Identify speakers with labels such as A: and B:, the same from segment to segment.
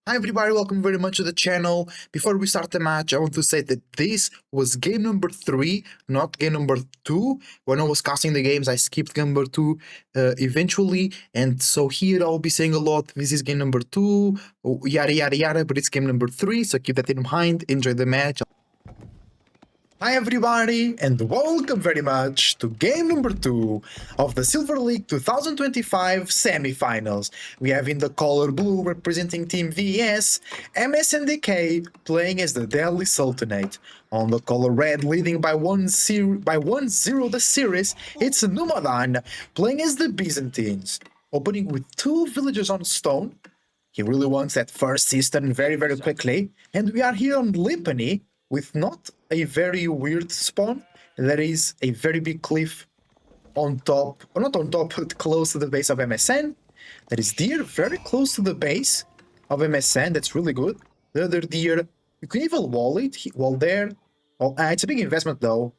A: Hi everybody, welcome very much to the channel. Before we start the match, I want to say that this was game number 3, not game number 2. When I was casting the games, I skipped game number 2 eventually, and so here I'll be saying a lot, this is game number 2, yada yada yada, but it's game number 3, so keep that in mind, enjoy the match. Hi everybody, and welcome very much to game number 2 of the SilverLeague 2025 semi-finals. We have in the color blue representing Team VS, Msn.Dk playing as the Delhi Sultanate. On the color red leading by 1-0 the series, it's Numudan playing as the Byzantines. Opening with 2 villagers on stone. He really wants that first cistern very quickly, and we are here on Lipany with not a very weird spawn. There is a very big cliff on top, or not on top, but close to the base of MSN. There is deer very close to the base of MSN, that's really good. The other deer, you can even wall it, wall there. Oh, it's a big investment though,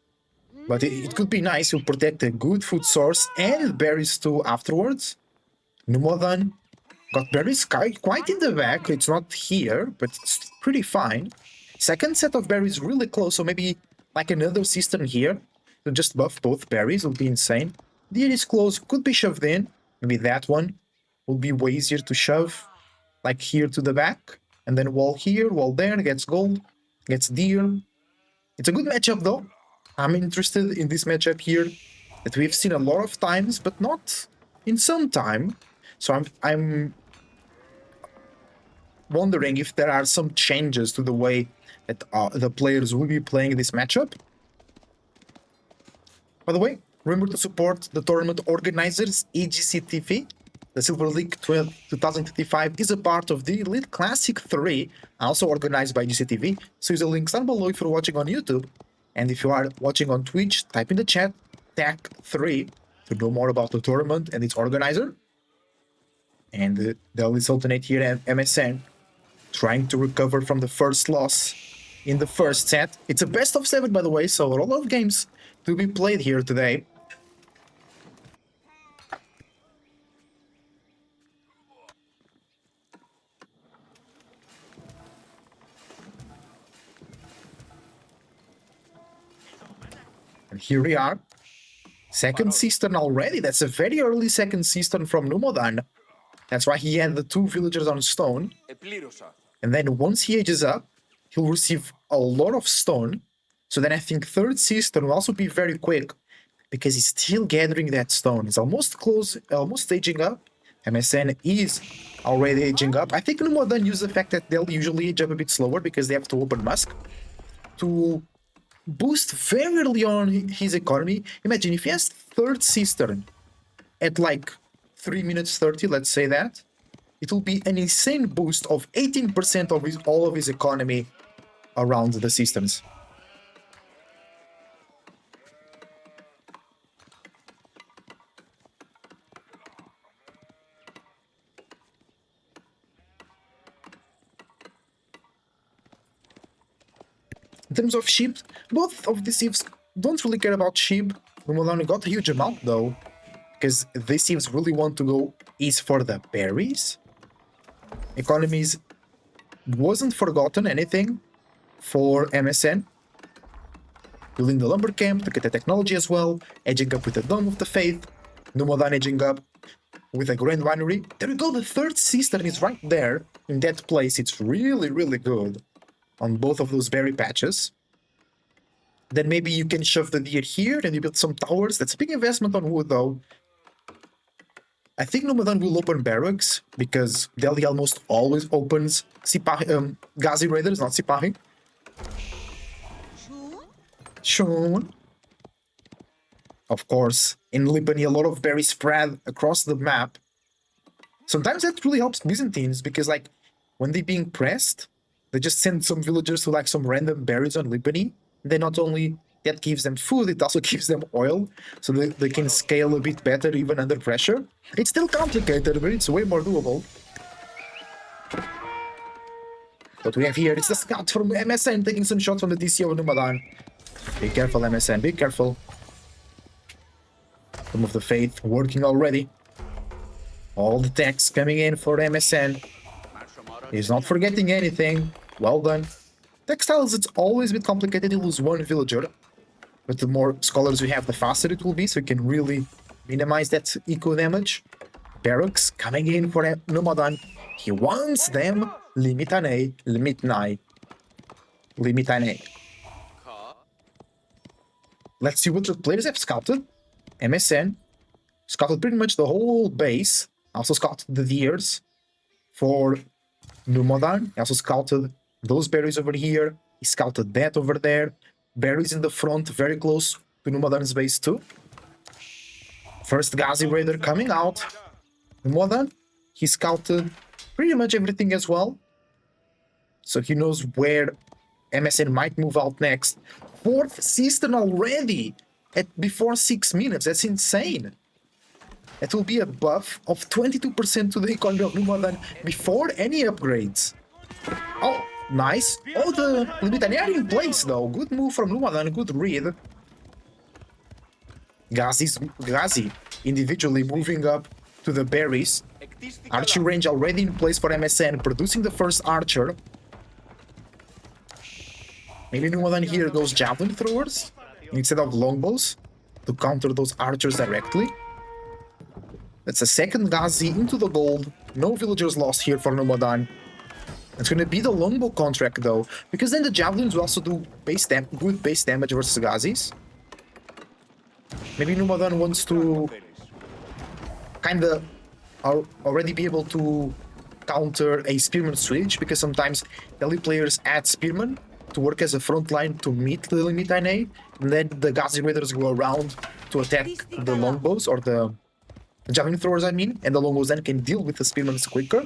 A: but it could be nice to protect a good food source and berries too afterwards. Numudan got berries quite in the back, it's not here, but it's pretty fine. Second set of berries really close, so maybe like another cistern here to just buff both berries would be insane. Deer is close, could be shoved in. Maybe that one will be way easier to shove, like here to the back, and then wall here, wall there, gets gold, gets deer. It's a good matchup though. I'm interested in this matchup here that we've seen a lot of times, but not in some time. So I'm wondering if there are some changes to the way that the players will be playing this matchup. By the way, remember to support the tournament organizers, EGCTV. The SilverLeague 2025 is a part of the Elite Classic 3, also organized by EGCTV. So use the links down below if you're watching on YouTube. And if you are watching on Twitch, type in the chat TAC3 to know more about the tournament and its organizer. And the Elite Sultanate here at MSN trying to recover from the first loss in the first set. It's a best of 7, by the way, so a lot of games to be played here today. And here we are. Second cistern already. That's a very early second cistern from Numudan. That's why he had the 2 villagers on stone. And then once he ages up, he'll receive a lot of stone. So then I think third cistern will also be very quick because he's still gathering that stone. He's almost close, almost aging up. MSN is already aging up. I think Numudan use the fact that they'll usually age up a bit slower because they have to open Musk to boost very early on his economy. Imagine if he has third cistern at like 3 minutes 30, let's say that, it will be an insane boost of 18% of all of his economy around the cisterns. In terms of sheep, both of the civs don't really care about sheep. Numudan got a huge amount though, because these civs really want to go east for the berries. Economies wasn't forgotten anything for MSN. Building the lumber camp to get the technology as well, edging up with the Dome of the Faith, Numudan edging up with a Grand Winery. There we go, the third cistern is right there in that place. It's really good on both of those berry patches. Then maybe you can shove the deer here and you build some towers. That's a big investment on wood though. I think Numudan will open barracks because Delhi almost always opens Ghazi Raiders, not Sipahi. Sean. Of course, in Lipany, a lot of berries spread across the map. Sometimes that really helps Byzantines because, like, when they're being pressed, they just send some villagers to like some random berries on Lipany. They not only that gives them food, it also gives them oil, so they can scale a bit better even under pressure. It's still complicated, but it's way more doable. What we have here is the scout from MSN taking some shots from the DC of Numudan. Be careful, MSN, be careful. Dome of the Faith working already. All the techs coming in for MSN. He's not forgetting anything. Well done. Textiles, it's always a bit complicated to lose one villager. But the more scholars we have, the faster it will be, so we can really minimize that eco damage. Barracks coming in for Numudan. He wants them. Limitane. Limitnai. Limitane. Let's see what the players have scouted. MSN scouted pretty much the whole base. Also scouted the deers for Numudan. He also scouted those berries over here. He scouted that over there. Berries in the front, very close to Numudan's base too. First Ghazi Raider coming out. Numudan, he scouted pretty much everything as well. So he knows where MSN might move out next. Fourth cistern already before 6 minutes. That's insane. That will be a buff of 22% to the economy of Numudan before any upgrades. Oh, nice. Oh, the Limitani are in place though. Good move from Numudan, good read. Ghazi individually moving up to the berries. Archer range already in place for MSN, producing the first archer. Maybe Numudan here goes javelin throwers instead of longbows to counter those archers directly. That's a second Ghazi into the gold. No villagers lost here for Numudan. It's going to be the longbow contract though, because then the javelins will also do good base damage versus Ghazis. Maybe Numudan wants to kind of already be able to counter a spearman switch, because sometimes early players add spearman to work as a front line to meet the Limitane, and then the Ghazi Raiders go around to attack the longbows, or the javelin throwers I mean, and the longbows then can deal with the spearmans quicker.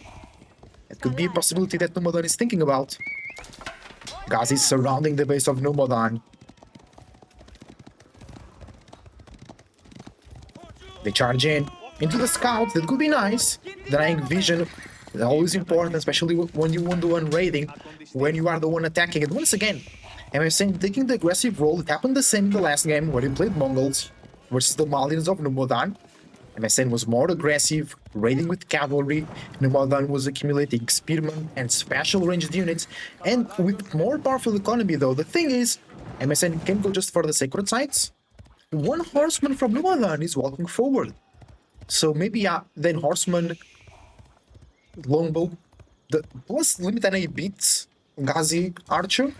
A: It could be a possibility that Numudan is thinking about. Ghazi is surrounding the base of Numudan. They charge in into the scouts. That could be nice. Denying vision is always important, especially when you want the one raiding, when you are the one attacking. And once again, MSN taking the aggressive role. It happened the same in the last game where he played Mongols versus the Malians of Numudan. MSN was more aggressive, raiding with cavalry. Numudan was accumulating spearmen and special ranged units, and with more powerful economy though. The thing is, MSN can go just for the sacred sites. One horseman from Numudan is walking forward. So maybe then horseman, longbow, the plus Limitane beats Ghazi archer.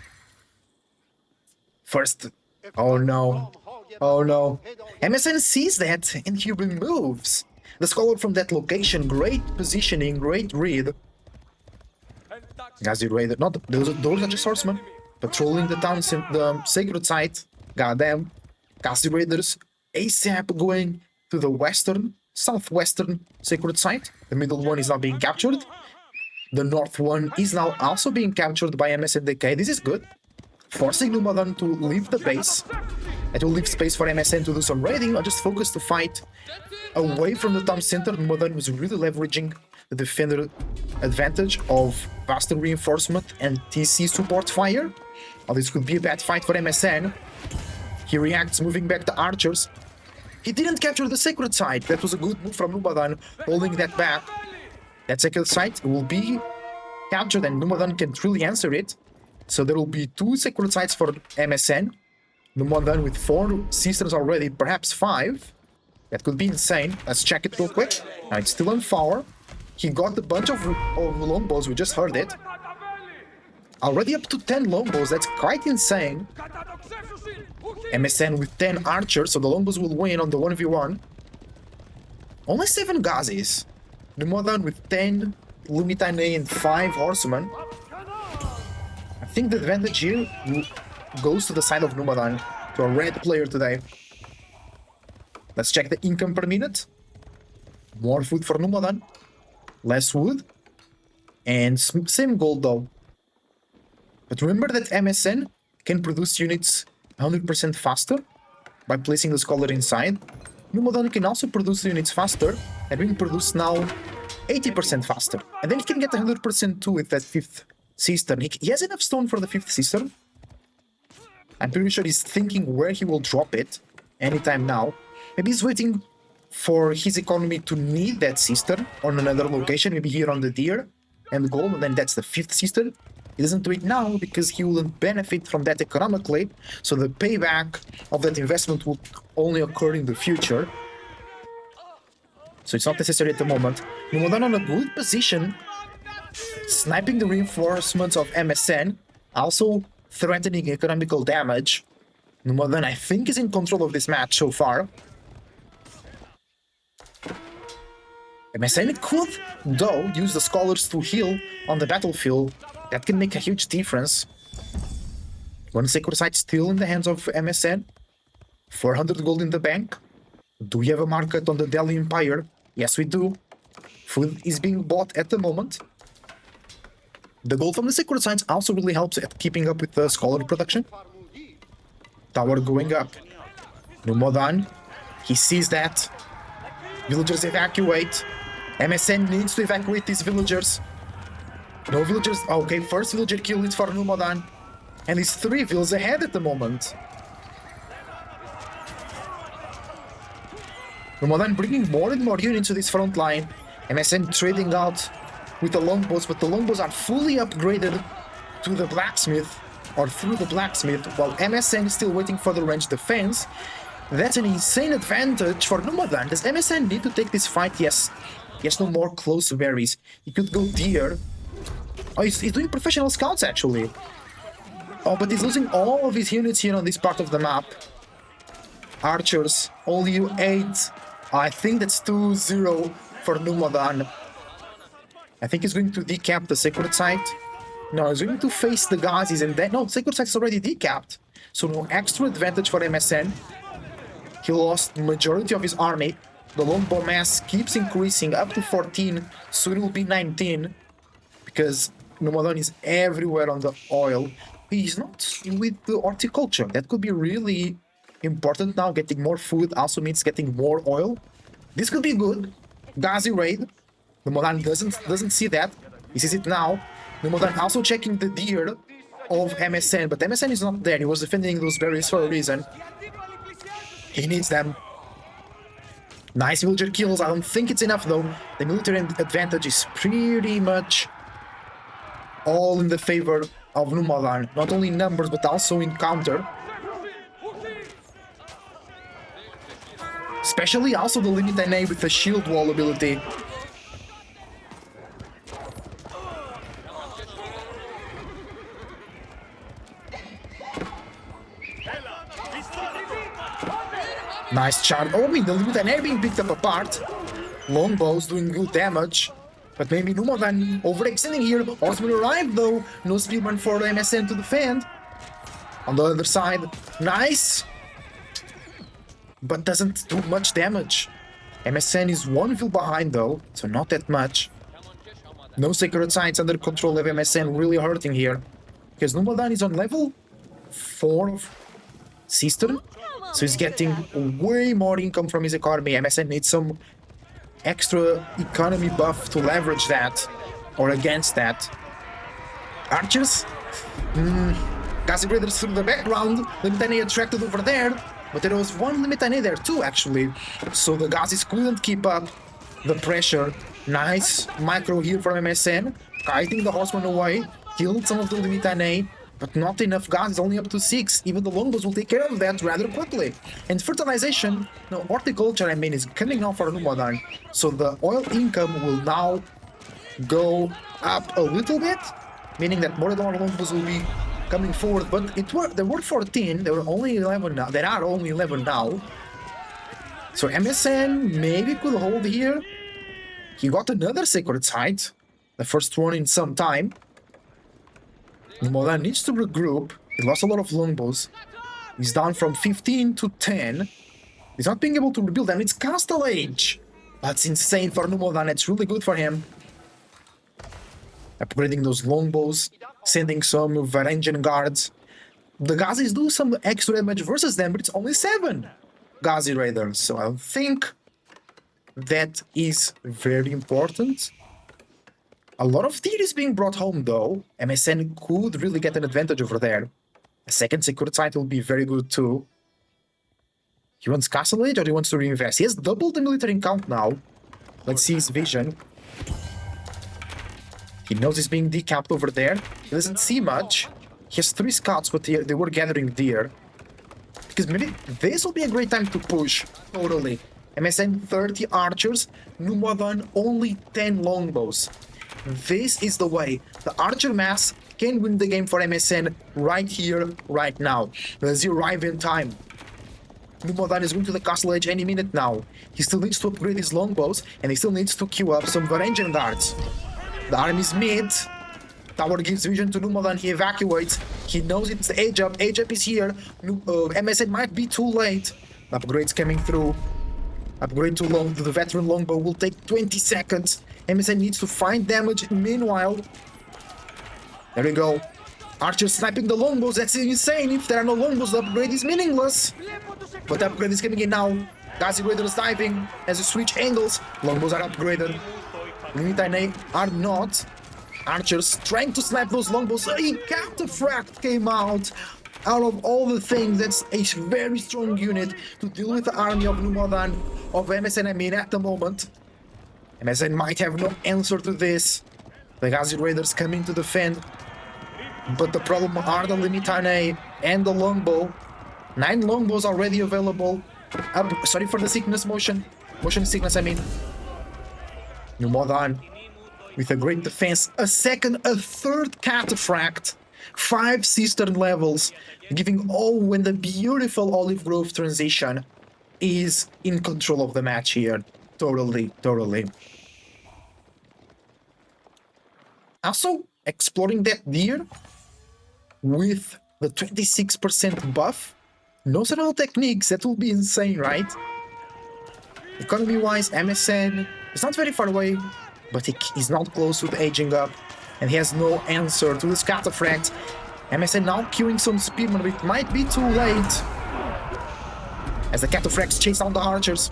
A: First, oh no. Oh no. MSN sees that and he removes the scholar from that location. Great positioning, great read. Ghazi Raider, not those are just horsemen patrolling the town, the sacred site. Goddamn. Ghazi Raiders ASAP going to the southwestern sacred site. The middle one is now being captured. The north one is now also being captured by Msn.Dk. This is good. Forcing Numudan to leave the base. It will leave space for MSN to do some raiding, or just focus to fight away from the town center. Numudan was really leveraging the defender advantage of faster reinforcement and TC support fire. Oh, this could be a bad fight for MSN. He reacts, moving back the archers. He didn't capture the sacred site. That was a good move from Numudan, holding that back. That sacred site will be captured and Numudan can truly answer it. So there will be 2 sacred sites for MSN. Numudan with 4 cisterns already, perhaps 5. That could be insane. Let's check it real quick. Now it's still on 4. He got a bunch of longbows, we just heard it. Already up to 10 longbows, that's quite insane. MSN with 10 archers, so the longbows will win on the 1v1. Only 7 Ghazis. Numudan with 10 Limitane and 5 horsemen. I think the advantage here goes to the side of Numudan, to a red player today. Let's check the income per minute. More food for Numudan, less wood, and same gold though. But remember that MSN can produce units 100% faster by placing the scholar inside. Numudan can also produce units faster, and being produced now 80% faster. And then he can get 100% too with that 5th cistern. He has enough stone for the 5th cistern. I'm pretty sure he's thinking where he will drop it anytime now. Maybe he's waiting for his economy to need that cistern on another location, maybe here on the deer. and gold, and then that's the 5th sister. He doesn't do it now because he wouldn't benefit from that economically, so the payback of that investment will only occur in the future. So it's not necessary at the moment. Numudan on a good position, sniping the reinforcements of MSN, also threatening economical damage. Numudan, I think, is in control of this match so far. MSN could, though, use the scholars to heal on the battlefield. That can make a huge difference. One sacred site still in the hands of MSN. 400 gold in the bank. Do we have a market on the Delhi Empire? Yes, we do. Food is being bought at the moment. The gold from the sacred sites also really helps at keeping up with the scholar production. Tower going up. Numudan, he sees that. Villagers evacuate. MSN needs to evacuate these villagers. No villagers. Okay, first villager kill is for Numudan. And he's 3 vills ahead at the moment. Numudan bringing more and more units to this front line. MSN trading out with the longbows, but the longbows are fully upgraded to the blacksmith, or through the blacksmith, while MSN is still waiting for the range defense. That's an insane advantage for Numudan. Does MSN need to take this fight? Yes. He has no more close berries. He could go deer. Oh, he's doing professional scouts, actually. Oh, but he's losing all of his units here on this part of the map. Archers, only 8. I think that's 2-0 for Numudan. I think he's going to decap the sacred site. No, he's going to face the Ghazis, and then... No, sacred site is already decapped. So no extra advantage for MSN. He lost majority of his army. The longbow mass keeps increasing up to 14. Soon it will be 19. Because Numudan is everywhere on the oil. He's not with the horticulture. That could be really important now. Getting more food also means getting more oil. This could be good. Ghazi raid. Numudan doesn't see that. He sees it now. Numudan also checking the deer of MSN, but MSN is not there. He was defending those berries for a reason. He needs them. Nice villager kills. I don't think it's enough though. The military advantage is pretty much all in the favor of Numudan. Not only in numbers, but also in counter. Especially also the limit NA with the shield wall ability. Nice charge. Oh, I mean, the limit NA being picked up apart. Longbows doing good damage. But maybe Numudan overextending here. Horseman arrived though. No speedman for MSN to defend. On the other side, nice. But doesn't do much damage. MSN is 1 vill behind though, so not that much. No sacred sites under control of MSN, really hurting here. Because Numudan is on level 4 of Cistern, so he's getting way more income from his economy. MSN needs some extra economy buff to leverage that, or against that. Archers? Ghazi Raiders through the background, Limitane attracted over there, but there was one Limitane there too actually, so the Ghazis couldn't keep up the pressure. Nice micro here from MSN, kiting the horseman away, killed some of the Limitane, but not enough. Ghazis only up to 6, even the longbows will take care of that rather quickly. And fertilization, no, horticulture I mean, is coming now for Numudan, so the oil income will now go up a little bit, meaning that more and more longbows will be coming forward, but there were 14, there were only 11 now, there are only 11 now. So MSN maybe could hold here. He got another sacred site, the first one in some time. Numudan needs to regroup. He lost a lot of longbows. He's down from 15 to 10. He's not being able to rebuild them. It's Castle Age. That's insane for Numudan. It's really good for him. Upgrading those longbows, sending some Varangian guards. The Ghazis do some extra damage versus them, but it's only 7 Ghazi Raiders. So I think that is very important. A lot of deer is being brought home though. MSN could really get an advantage over there. A second secret site will be very good too. He wants Castle Age or he wants to reinvest? He has doubled the military count now. Let's see his vision. He knows he's being decapped over there. He doesn't see much. He has 3 scouts, but they were gathering deer. Because maybe this will be a great time to push. Totally. MSN 30 archers, Numudan only 10 longbows. This is the way. The archer mass can win the game for MSN right here, right now. As he arrive in time. Numudan is going to the castle edge any minute now. He still needs to upgrade his longbows, and he still needs to queue up some Varangian guards. The army's mid. Tower gives vision to Numudan, he evacuates. He knows it's the age up is here. MSN might be too late. Upgrades coming through. Upgrade to the veteran longbow will take 20 seconds. MSN needs to find damage. Meanwhile, there we go. Archer sniping the longbows, that's insane. If there are no longbows, the upgrade is meaningless. But the upgrade is coming in now. Gazi Raiders diving as you switch angles. Longbows are upgraded. Numudan are not. Archers trying to snipe those longbows. A cataphract came out. Out of all the things, that's a very strong unit to deal with the army of Numudan, of MSN, I mean, at the moment. MSN might have no answer to this. The Gazi Raiders coming to defend. But the problem are the Numudan and the longbow. 9 longbows already available. Sorry for the sickness motion. Motion sickness, I mean. Numudan with a great defense. A third cataphract. 5 cistern levels. Giving when the beautiful olive grove transition is in control of the match here. Totally. Also, exploring that deer with the 26% buff. No several techniques, that will be insane, right? Economy-wise, MSN is not very far away, but he's not close to the aging up, and he has no answer to this cataphract. MSN now queuing some spearmen, but it might be too late. As the cataphracts chase down the archers.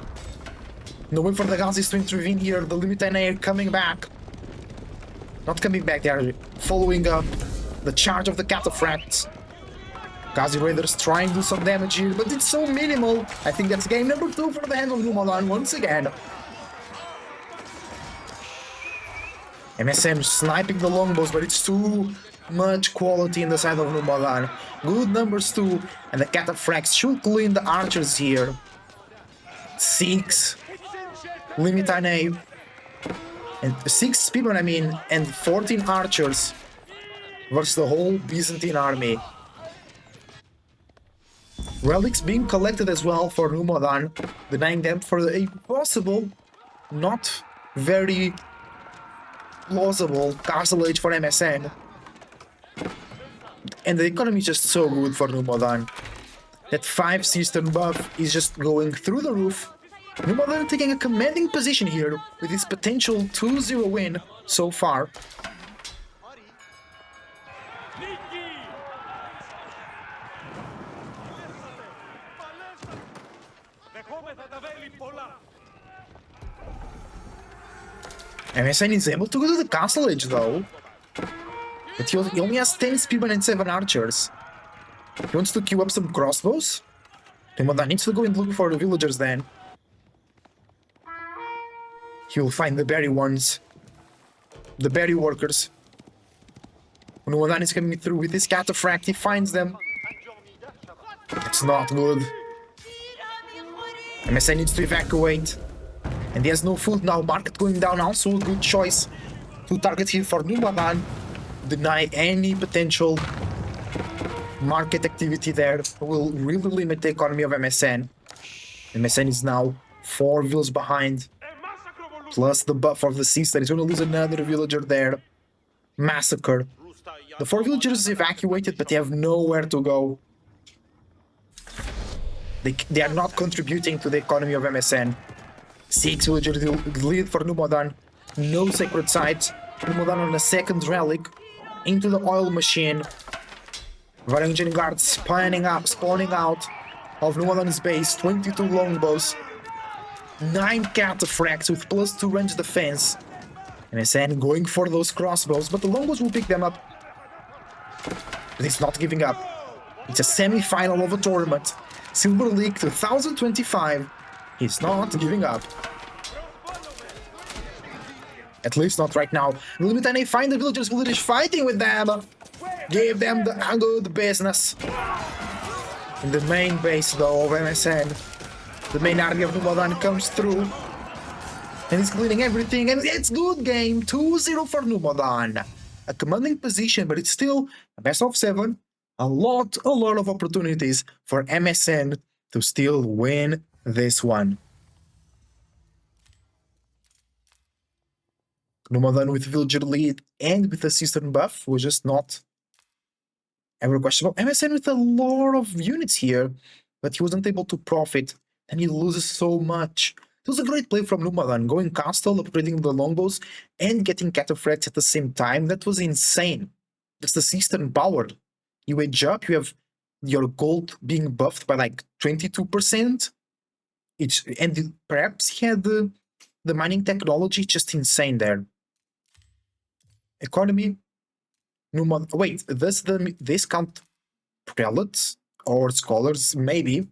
A: No way for the Gazis to intervene here. The Numudan are coming back. Not coming back, they are following up the charge of the cataphracts. Gazi Raiders trying to do some damage here, but it's so minimal. I think that's game number 2 for the hand of Numudan once again. MSN sniping the longbows, but it's too much quality in the side of Numudan. Good numbers too, and the cataphracts should clean the archers here. 6 Numudan and 6 spearmen, I mean, and 14 archers versus the whole Byzantine army. Relics being collected as well for Numudan, denying them for a possible, not very plausible castle age for MSN. And the economy is just so good for Numudan. That 5 cistern buff is just going through the roof. Numudan taking a commanding position here with his potential 2-0 win so far. MSN is able to go to the castle edge though. But he only has 10 spearmen and 7 archers. He wants to queue up some crossbows. Numudan needs to go and look for the villagers then. He will find the berry ones. The berry workers. Numudan is coming through with his cataphract. He finds them. It's not good. MSN needs to evacuate. And he has no food now. Market going down, also a good choice to target here for Numudan. Deny any potential market activity there. Will really limit the economy of MSN. MSN is now 4 villas behind. Plus the buff of the sister. He's going to lose another villager there. Massacre. The 4 villagers evacuated, but they have nowhere to go. They are not contributing to the economy of MSN. 6 villagers lead for Numudan. No sacred sites. Numudan on a second relic. Into the oil machine. Varangian guards spawning out of Numudan's base. 22 longbows. 9 cataphracts with +2 range defense. MSN going for those crossbows, but the longbows will pick them up. But it's not giving up. It's a semi-final of a tournament. SilverLeague 2025. He's not giving up. At least not right now. Numudan, they find the villagers. Villagers fighting with them. Give them the good business. In the main base, though, of MSN, the main army of Numudan comes through. And he's cleaning everything. And it's good game. 2-0 for Numudan. A commanding position, but it's still a best of 7. A lot of opportunities for MSN to still win this one. Numudan with villager lead and with the cistern buff was just not ever questionable. MSN with a lot of units here, but he wasn't able to profit, and he loses so much. It was a great play from Numudan, going castle, upgrading the longbows, and getting cataphracts at the same time. That was insane. That's the cistern power. You age up, you have your gold being buffed by like 22%. And perhaps he had the mining technology, just insane there. Economy. Numudan. Wait, does this count prelates or scholars? Maybe.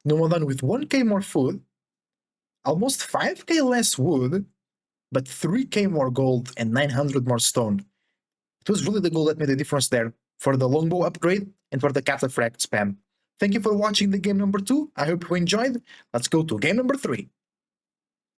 A: Numudan with 1k more food, almost 5k less wood, but 3k more gold and 900 more stone. It was really the gold that made the difference there for the longbow upgrade and for the cataphract spam. Thank you for watching the game number 2. I hope you enjoyed. Let's go to game number 3.